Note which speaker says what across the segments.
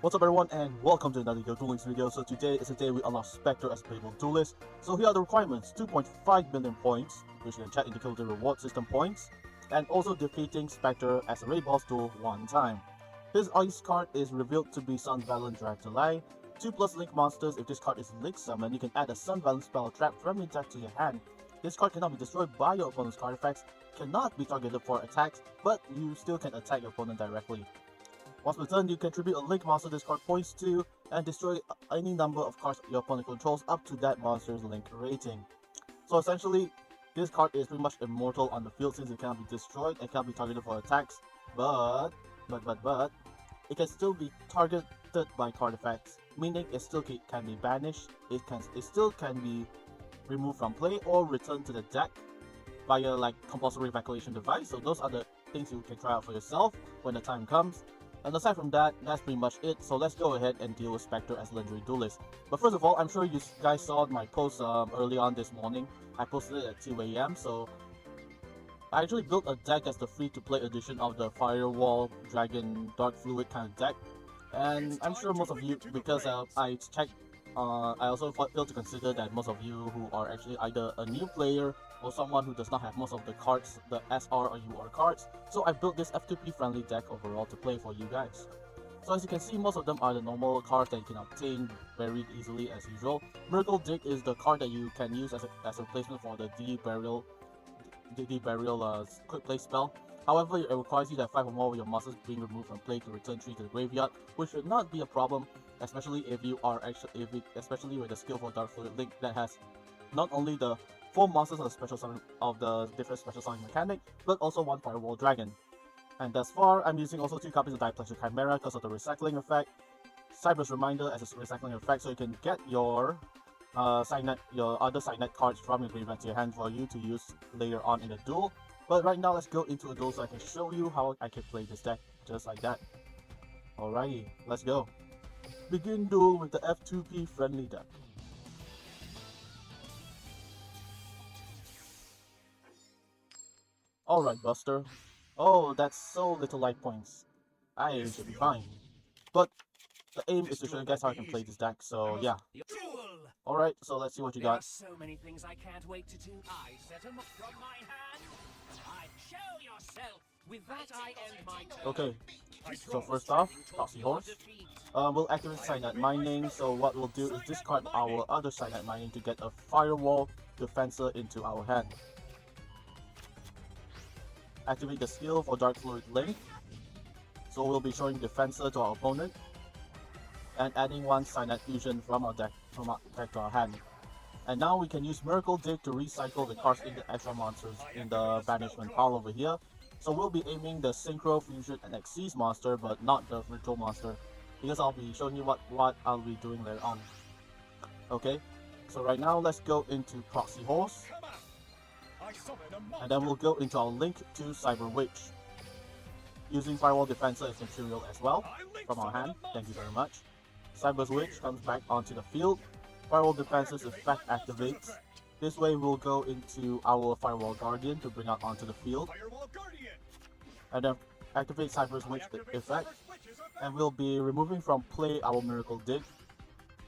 Speaker 1: What's up everyone and welcome to another YuGiOh Dueling video. So today is the day we unlock Spectre as Firewall Duelist. So here are the requirements: 2.5 million points, which you can check in the Kill reward system points, and also defeating Spectre as a raid boss duel one time. His ice card is revealed to be Sunvalent Dragtalai. 2+ Link monsters. If this card is Link summoned, you can add a Sunvalent spell trap friendly attack to your hand. This card cannot be destroyed by your opponent's card effects, cannot be targeted for attacks, but you still can attack your opponent directly. Once per turn, you contribute a Link monster this card points to, and destroy any number of cards your opponent controls up to that monster's Link rating. So essentially, this card is pretty much immortal on the field since it cannot be destroyed and cannot be targeted for attacks, but it can still be targeted by card effects, meaning it still can be banished, it still can be removed from play or returned to the deck via like compulsory evacuation device. So those are the things you can try out for yourself when the time comes. And aside from that, that's pretty much it. So let's go ahead and deal with Spectre as Legendary Duelist. But first of all, I'm sure you guys saw my post early on this morning. I posted it at 2 AM. So I actually built a deck that's the free-to-play edition of the Firewall Dragon Darkfluid kind of deck. And I'm sure most of you, because I checked, I also failed to consider that most of you who are actually either a new player or someone who does not have most of the cards, the SR or UR cards. So I built this F2P friendly deck overall to play for you guys. So as you can see, most of them are the normal cards that you can obtain very easily as usual. Miracle Dig is the card that you can use as a replacement for the D-Burial quick play spell. However, it requires you to have 5 or more of your monsters being removed from play to return 3 to the graveyard, which should not be a problem, especially if you are especially with the Skillful Darkfluid Link that has not only the 4 monsters of the special summon of the different special summoning mechanic, but also 1 Firewall Dragon. And thus far, I'm using also 2 copies of Diplexia Chimera because of the recycling effect, Cyber's Reminder as a recycling effect, so you can get your your other Signet cards from your graveyard to your hand for you to use later on in the duel. But right now, let's go into a duel so I can show you how I can play this deck just like that. Alrighty, let's go. Begin duel with the F2P friendly deck. Alright, Buster. Oh, that's so little life points. I should be fine. But the aim is to show you guys how I can play this deck, so yeah. Alright, so let's see what you got.
Speaker 2: There are so many things I can't wait to do. I set them up from my hand. I show yourself. With that, I end my turn.
Speaker 1: Okay, so first off, Proxy Horse. We'll activate Signet Mining, so what we'll do is discard our other Signet Mining to get a Firewall Defensor into our hand. Activate the skill for Darkfluid Link, so we'll be showing Defensor to our opponent, and adding 1 Signet Fusion from our deck to our hand. And now we can use Miracle Dig to recycle the cards in the extra monsters in the banishment pile over here. So we'll be aiming the Synchro, Fusion, and Xyz monster, but not the Virtual monster, because I'll be showing you what I'll be doing later on. Okay, so right now let's go into Proxy Horse, and then we'll go into our Link to Cyber Witch, using Firewall Defensor as material as well from our hand. Thank you very much. Cyber Witch comes back onto the field. Firewall Defensor's effect activates. This way we'll go into our Firewall Guardian to bring out onto the field. And then activate Cyber's Witch effect. And we'll be removing from play our Miracle Dig.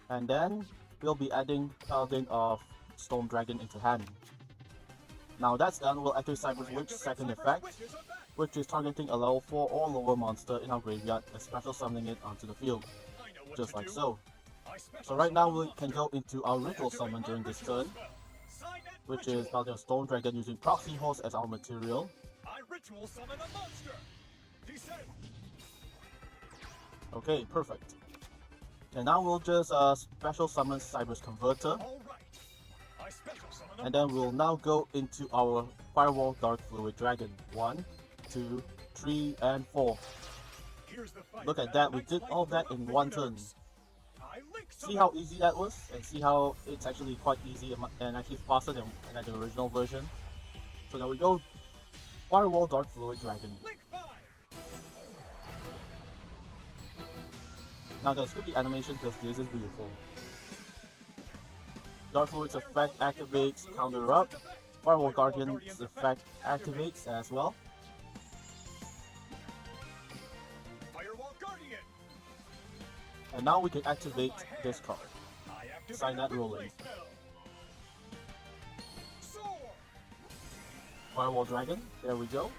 Speaker 1: And then we'll be adding Paladin of Storm Dragon into hand. Now that's done, we'll activate Cyber's Witch second effect, which is targeting a level 4 or lower monster in our graveyard and special summoning it onto the field. Just like so. So right now we can go into our Ritual Summon during this turn, which is Paladin of Storm Dragon using Proxy Horse as our material. Okay, perfect. And now we'll just special summon Cyber's Converter. And then we'll now go into our Firewall Darkfluid Dragon. 1, 2, 3, and 4. Look at that, we did all that in 1 turn. See how easy that was, and see how it's actually quite easy and actually faster than the original version. So there we go, Firewall Darkfluid Dragon. Now let's skip the animation because this is beautiful. Darkfluid's effect activates Counter Up. Firewall Guardian's effect activates as well. And now we can activate this card. Sign that rolling. Firewall Dragon, there we go.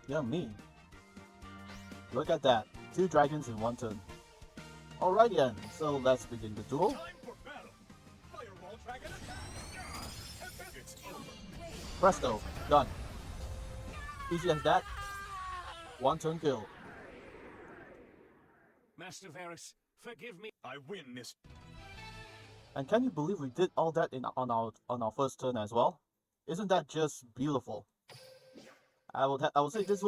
Speaker 1: Yummy. Look at that, 2 dragons in 1 turn. Alright then, so let's begin the duel.
Speaker 2: Firewall Dragon attack! It's over.
Speaker 1: Presto, done. Easy as that. 1 turn kill.
Speaker 2: Master Varus, forgive me. I win this.
Speaker 1: And can you believe we did all that on our first turn as well? Isn't that just beautiful? I would say this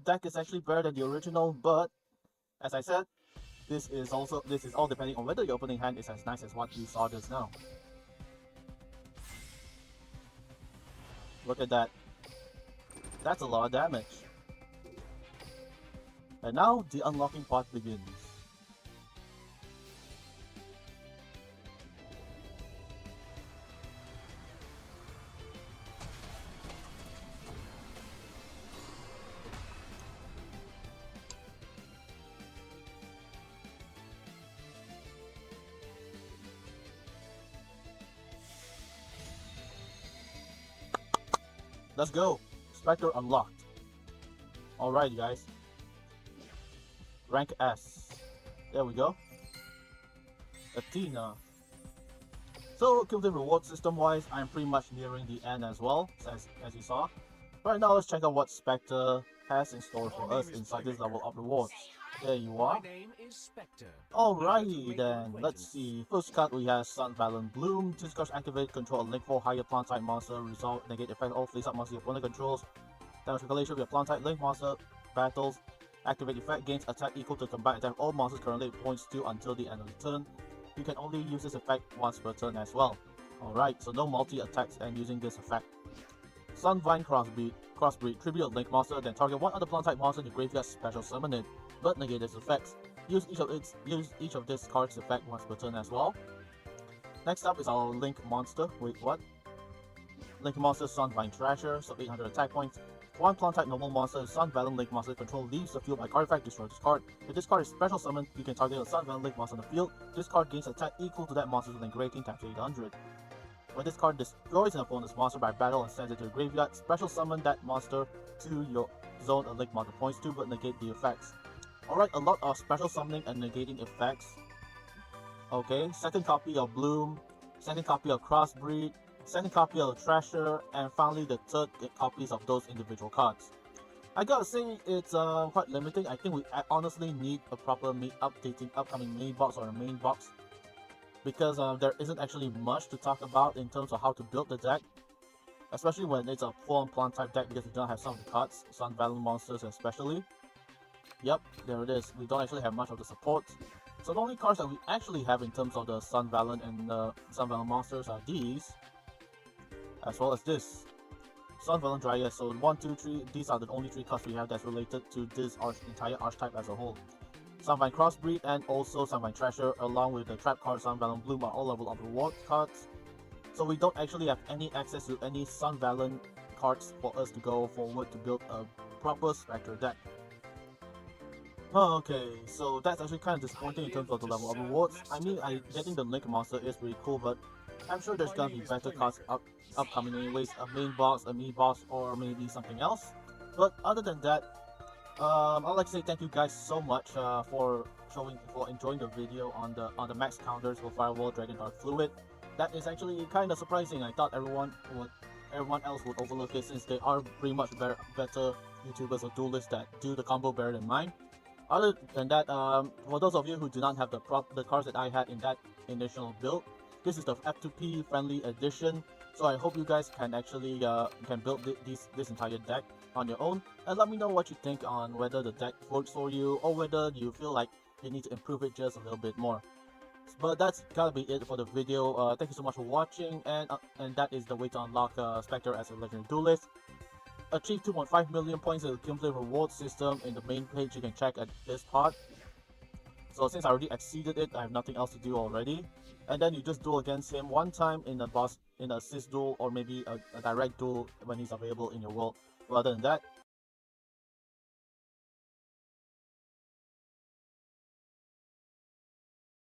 Speaker 1: deck is actually better than the original, but as I said, this is all depending on whether your opening hand is as nice as what you saw just now. Look at that. That's a lot of damage. And now the unlocking part begins. Let's go! Spectre unlocked. Alright guys. Rank S. There we go. Athena. So, cumulative reward system wise, I'm pretty much nearing the end as well, as you saw. Right now, let's check out what Spectre has in store for us inside this level of rewards. There you are.
Speaker 2: My name is Spectre.
Speaker 1: Alrighty then, let's see. First card we have Sun Valen Bloom. This card activate, control a link 4 higher plant type monster, result negate effect all face up monster your opponent controls. Damage calculation with a plant type link monster battles. Activate effect gains attack equal to combined attack of all monsters currently it points to until the end of the turn. You can only use this effect once per turn as well. Alright, so no multi attacks and using this effect. Sunvine Crossbreed, tribute a link monster, then target one other plant type monster in the graveyard, special summon it, but negate its effects. Use each of this card's effect once per turn as well. Next up is our Link monster. Wait, what? Link monster Sunvine Thrasher, sub 800 attack points. One plant type normal monster, Sun Valen Link monster control leaves the field by card effect, destroy this card. If this card is special summoned, you can target a Sun Valen Link monster on the field. This card gains attack equal to that monster's link rating times 800. When this card destroys an opponent's monster by battle and sends it to the graveyard, special summon that monster to your zone a link monster points to, but negate the effects. Alright, a lot of special summoning and negating effects. Okay, second copy of Bloom, second copy of Crossbreed, second copy of Thrasher, and finally the third copies of those individual cards. I gotta say, it's quite limiting. I think we honestly need a proper upcoming main box or a main box, because there isn't actually much to talk about in terms of how to build the deck, especially when it's a full-on plant type deck, because we don't have some of the cards, Sun Valen monsters especially. Yep, there it is. We don't actually have much of the support. So the only cards that we actually have in terms of the Sun Valen and Sun Valen monsters are these, as well as this. Sun Valen Dryad. So 1, 2, 3, these are the only 3 cards we have that's related to this entire archetype as a whole. Sunvine Crossbreed and also Sunvine Thrasher, along with the trap card Sun Valen Bloom, are all level of reward cards. So we don't actually have any access to any Sun Valen cards for us to go forward to build a proper Spectre deck. Okay, so that's actually kind of disappointing in terms of the level of rewards. I mean, getting the Link monster is pretty cool, but I'm sure there's gonna be better cards upcoming anyways, a main boss, a mini boss, or maybe something else. But other than that, I'd like to say thank you guys so much for enjoying the video on the max counters for Firewall Dragon Darkfluid. That is actually kind of surprising. I thought everyone else would overlook it, since they are pretty much better YouTubers or duelists that do the combo better than mine. Other than that, for those of you who do not have the cards that I had in that initial build, this is the F2P friendly edition. So I hope you guys can actually can build this entire deck on your own, and let me know what you think on whether the deck works for you or whether you feel like you need to improve it just a little bit more. But that's gotta be it for the video. Thank you so much for watching, and that is the way to unlock Spectre as a legendary duelist. Achieve 2.5 million points in the cumulative reward system in the main page. You can check at this part. So since I already exceeded it, I have nothing else to do already. And then you just duel against him one time in the boss in an assist duel or maybe a direct duel when he's available in your world. Rather than that,